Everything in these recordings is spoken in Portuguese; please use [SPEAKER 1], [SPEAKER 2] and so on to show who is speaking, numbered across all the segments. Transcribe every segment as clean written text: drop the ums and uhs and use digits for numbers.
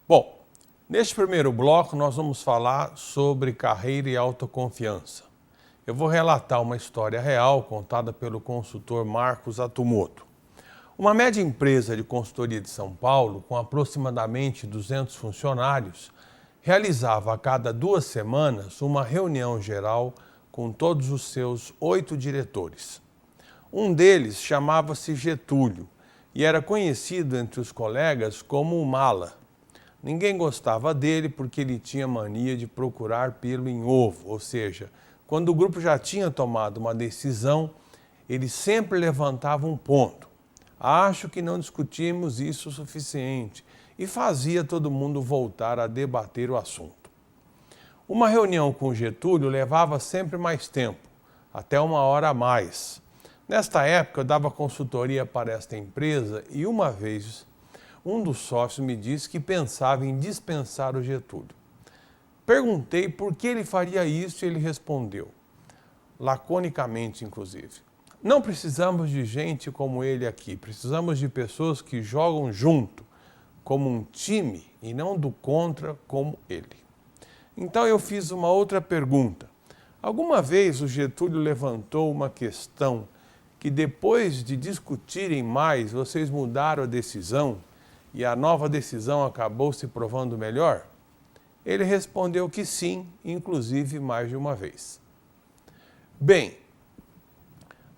[SPEAKER 1] Bom, neste primeiro bloco nós vamos falar sobre carreira e autoconfiança. Eu vou relatar uma história real contada pelo consultor Marcos Atumoto. Uma média empresa de consultoria de São Paulo, com aproximadamente 200 funcionários, realizava a cada 2 semanas uma reunião geral com todos os seus 8 diretores. Um deles chamava-se Getúlio e era conhecido entre os colegas como o Mala. Ninguém gostava dele porque ele tinha mania de procurar pelo em ovo, ou seja, quando o grupo já tinha tomado uma decisão, ele sempre levantava um ponto. Acho que não discutimos isso o suficiente e fazia todo mundo voltar a debater o assunto. Uma reunião com Getúlio levava sempre mais tempo, até 1 hora a mais. Nesta época eu dava consultoria para esta empresa e uma vez um dos sócios me disse que pensava em dispensar o Getúlio. Perguntei por que ele faria isso e ele respondeu, laconicamente inclusive: não precisamos de gente como ele aqui, precisamos de pessoas que jogam junto, como um time e não do contra como ele. Então eu fiz uma outra pergunta. Alguma vez o Getúlio levantou uma questão que depois de discutirem mais, vocês mudaram a decisão e a nova decisão acabou se provando melhor? Ele respondeu que sim, inclusive mais de uma vez. Bem,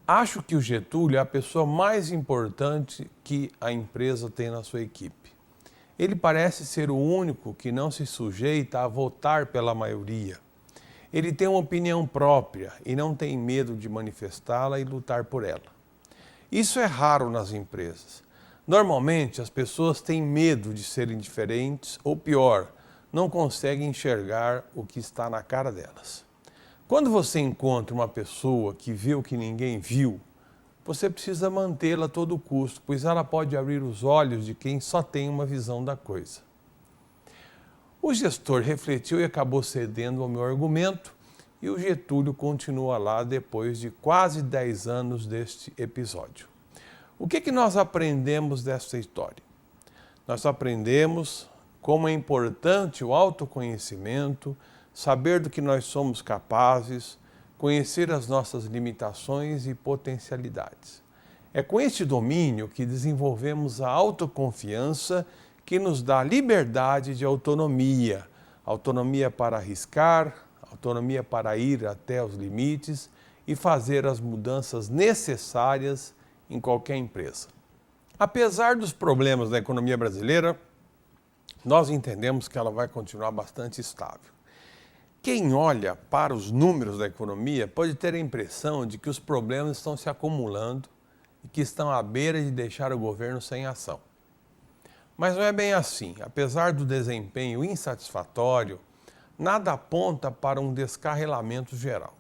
[SPEAKER 1] acho que o Getúlio é a pessoa mais importante que a empresa tem na sua equipe. Ele parece ser o único que não se sujeita a votar pela maioria. Ele tem uma opinião própria e não tem medo de manifestá-la e lutar por ela. Isso é raro nas empresas. Normalmente as pessoas têm medo de serem diferentes ou pior, não conseguem enxergar o que está na cara delas. Quando você encontra uma pessoa que vê o que ninguém viu, você precisa mantê-la a todo custo, pois ela pode abrir os olhos de quem só tem uma visão da coisa. O gestor refletiu e acabou cedendo ao meu argumento, e o Getúlio continua lá depois de quase 10 anos deste episódio. O que nós aprendemos dessa história? Nós aprendemos como é importante o autoconhecimento, saber do que nós somos capazes, conhecer as nossas limitações e potencialidades. É com este domínio que desenvolvemos a autoconfiança que nos dá liberdade de autonomia, autonomia para arriscar, autonomia para ir até os limites e fazer as mudanças necessárias em qualquer empresa. Apesar dos problemas da economia brasileira, nós entendemos que ela vai continuar bastante estável. Quem olha para os números da economia pode ter a impressão de que os problemas estão se acumulando e que estão à beira de deixar o governo sem ação. Mas não é bem assim. Apesar do desempenho insatisfatório, nada aponta para um descarrilamento geral.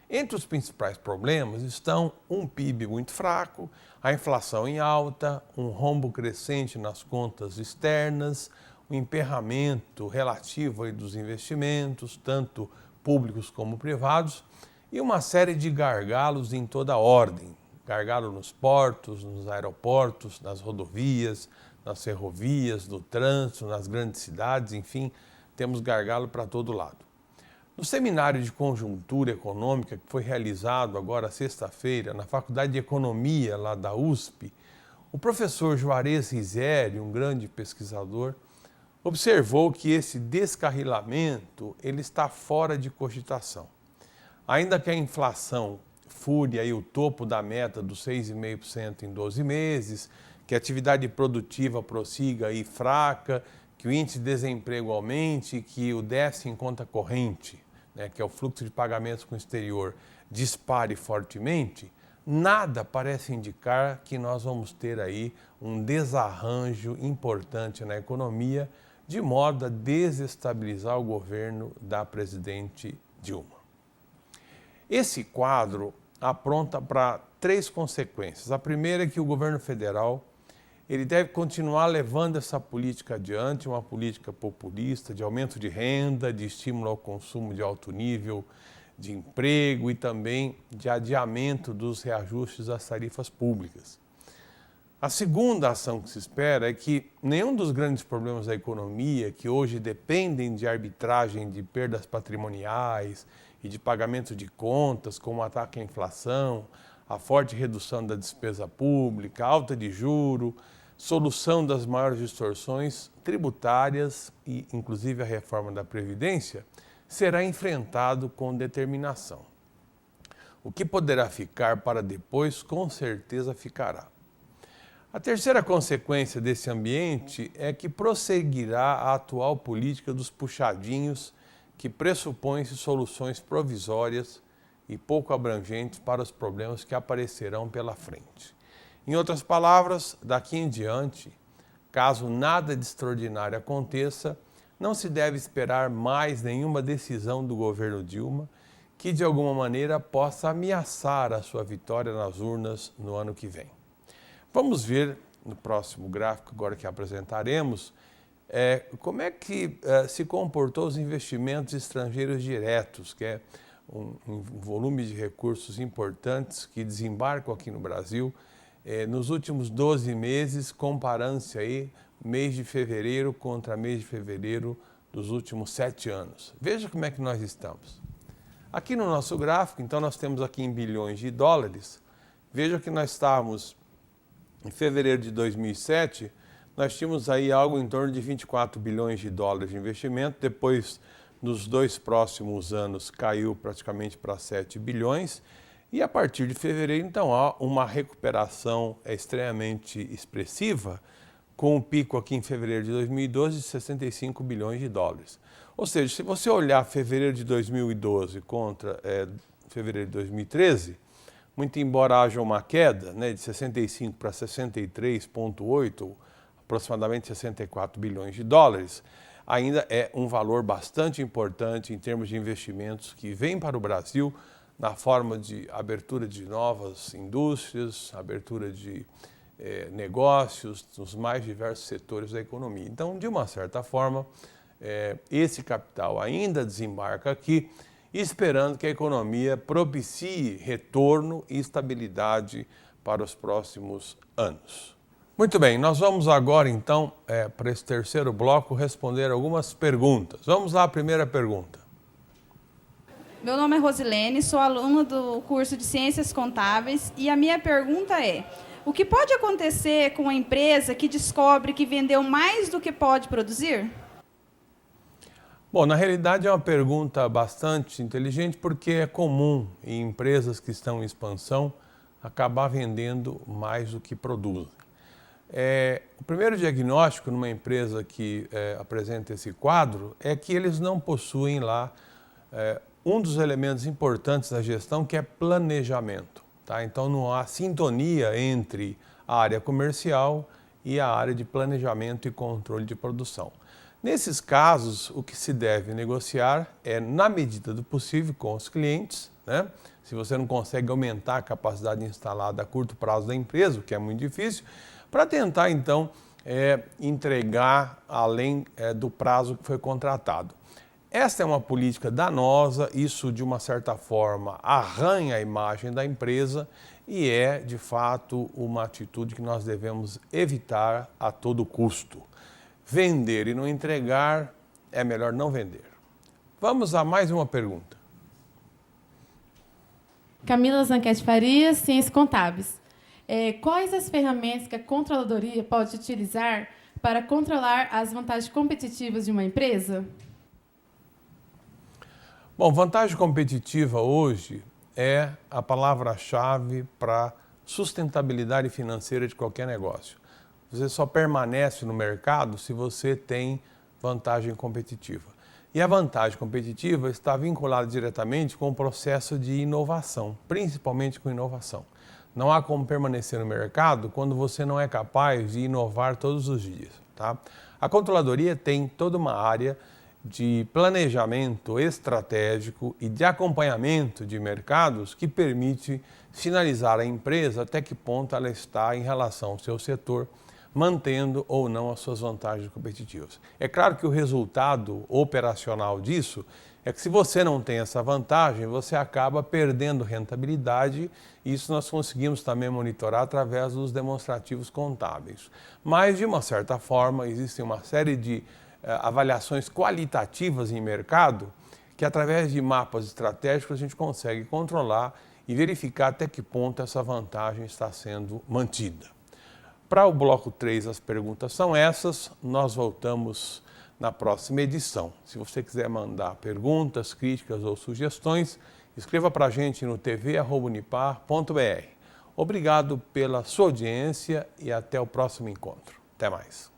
[SPEAKER 1] Entre os principais problemas estão um PIB muito fraco, a inflação em alta, um rombo crescente nas contas externas, o emperramento relativo dos investimentos, tanto públicos como privados, e uma série de gargalos em toda a ordem. Gargalo nos portos, nos aeroportos, nas rodovias, nas ferrovias, no trânsito, nas grandes cidades, enfim, temos gargalo para todo lado. No seminário de conjuntura econômica que foi realizado agora sexta-feira na Faculdade de Economia lá da USP, o professor Juarez Rizeri, um grande pesquisador, observou que esse descarrilamento ele está fora de cogitação. Ainda que a inflação fure aí o topo da meta dos 6,5% em 12 meses, que a atividade produtiva prossiga aí fraca, que o índice de desemprego aumente, que o déficit em conta corrente, que é o fluxo de pagamentos com o exterior, dispare fortemente, nada parece indicar que nós vamos ter aí um desarranjo importante na economia, de modo a desestabilizar o governo da presidente Dilma. Esse quadro apronta para 3 consequências. A primeira é que o governo federal ele deve continuar levando essa política adiante, uma política populista de aumento de renda, de estímulo ao consumo de alto nível, de emprego e também de adiamento dos reajustes às tarifas públicas. A segunda ação que se espera é que nenhum dos grandes problemas da economia, que hoje dependem de arbitragem de perdas patrimoniais e de pagamento de contas, como o ataque à inflação, a forte redução da despesa pública, alta de juro, solução das maiores distorções tributárias e, inclusive, a reforma da Previdência, será enfrentado com determinação. O que poderá ficar para depois, com certeza ficará. A terceira consequência desse ambiente é que prosseguirá a atual política dos puxadinhos, que pressupõe-se soluções provisórias e pouco abrangentes para os problemas que aparecerão pela frente. Em outras palavras, daqui em diante, caso nada de extraordinário aconteça, não se deve esperar mais nenhuma decisão do governo Dilma que, de alguma maneira, possa ameaçar a sua vitória nas urnas no ano que vem. Vamos ver no próximo gráfico, agora que apresentaremos, como é que se comportou os investimentos estrangeiros diretos, que é um volume de recursos importantes que desembarcam aqui no Brasil nos últimos 12 meses, comparando-se aí mês de fevereiro contra mês de fevereiro dos últimos 7 anos. Veja como é que nós estamos. Aqui no nosso gráfico, então, nós temos aqui em bilhões de dólares. Veja que nós estávamos em fevereiro de 2007, nós tínhamos aí algo em torno de 24 bilhões de dólares de investimento. Depois, nos 2 próximos anos, caiu praticamente para 7 bilhões. E a partir de fevereiro, então, há uma recuperação extremamente expressiva, com um pico aqui em fevereiro de 2012 de 65 bilhões de dólares. Ou seja, se você olhar fevereiro de 2012 contra fevereiro de 2013, muito embora haja uma queda de 65 para 63,8, aproximadamente 64 bilhões de dólares, ainda é um valor bastante importante em termos de investimentos que vem para o Brasil na forma de abertura de novas indústrias, abertura de negócios nos mais diversos setores da economia. Então, de uma certa forma, esse capital ainda desembarca aqui, esperando que a economia propicie retorno e estabilidade para os próximos anos. Muito bem, nós vamos agora então, para esse terceiro bloco, responder algumas perguntas. Vamos lá, a primeira pergunta.
[SPEAKER 2] Meu nome é Rosilene, sou aluna do curso de Ciências Contábeis e a minha pergunta é: o que pode acontecer com a empresa que descobre que vendeu mais do que pode produzir?
[SPEAKER 1] Bom, na realidade é uma pergunta bastante inteligente, porque é comum em empresas que estão em expansão acabar vendendo mais do que produzem. O primeiro diagnóstico numa empresa que apresenta esse quadro é que eles não possuem lá um dos elementos importantes da gestão, que é planejamento. Tá? Então não há sintonia entre a área comercial e a área de planejamento e controle de produção. Nesses casos, o que se deve negociar é, na medida do possível, com os clientes, né? Se você não consegue aumentar a capacidade instalada a curto prazo da empresa, o que é muito difícil, para tentar, então, entregar além do prazo que foi contratado. Esta é uma política danosa, isso, de uma certa forma, arranha a imagem da empresa e é, de fato, uma atitude que nós devemos evitar a todo custo. Vender e não entregar, é melhor não vender. Vamos a mais uma pergunta.
[SPEAKER 3] Camila Zanquete Farias, Ciências Contábeis. Quais as ferramentas que a controladoria pode utilizar para controlar as vantagens competitivas de uma empresa?
[SPEAKER 1] Bom, vantagem competitiva hoje é a palavra-chave para sustentabilidade financeira de qualquer negócio. Você só permanece no mercado se você tem vantagem competitiva. E a vantagem competitiva está vinculada diretamente com o processo de inovação, principalmente com inovação. Não há como permanecer no mercado quando você não é capaz de inovar todos os dias. Tá? A controladoria tem toda uma área de planejamento estratégico e de acompanhamento de mercados que permite sinalizar à empresa até que ponto ela está em relação ao seu setor, mantendo ou não as suas vantagens competitivas. É claro que o resultado operacional disso é que se você não tem essa vantagem, você acaba perdendo rentabilidade, e isso nós conseguimos também monitorar através dos demonstrativos contábeis. Mas, de uma certa forma, existem uma série de avaliações qualitativas em mercado que, através de mapas estratégicos, a gente consegue controlar e verificar até que ponto essa vantagem está sendo mantida. Para o bloco 3, as perguntas são essas. Nós voltamos na próxima edição. Se você quiser mandar perguntas, críticas ou sugestões, escreva para a gente no tv@unipar.br. Obrigado pela sua audiência e até o próximo encontro. Até mais.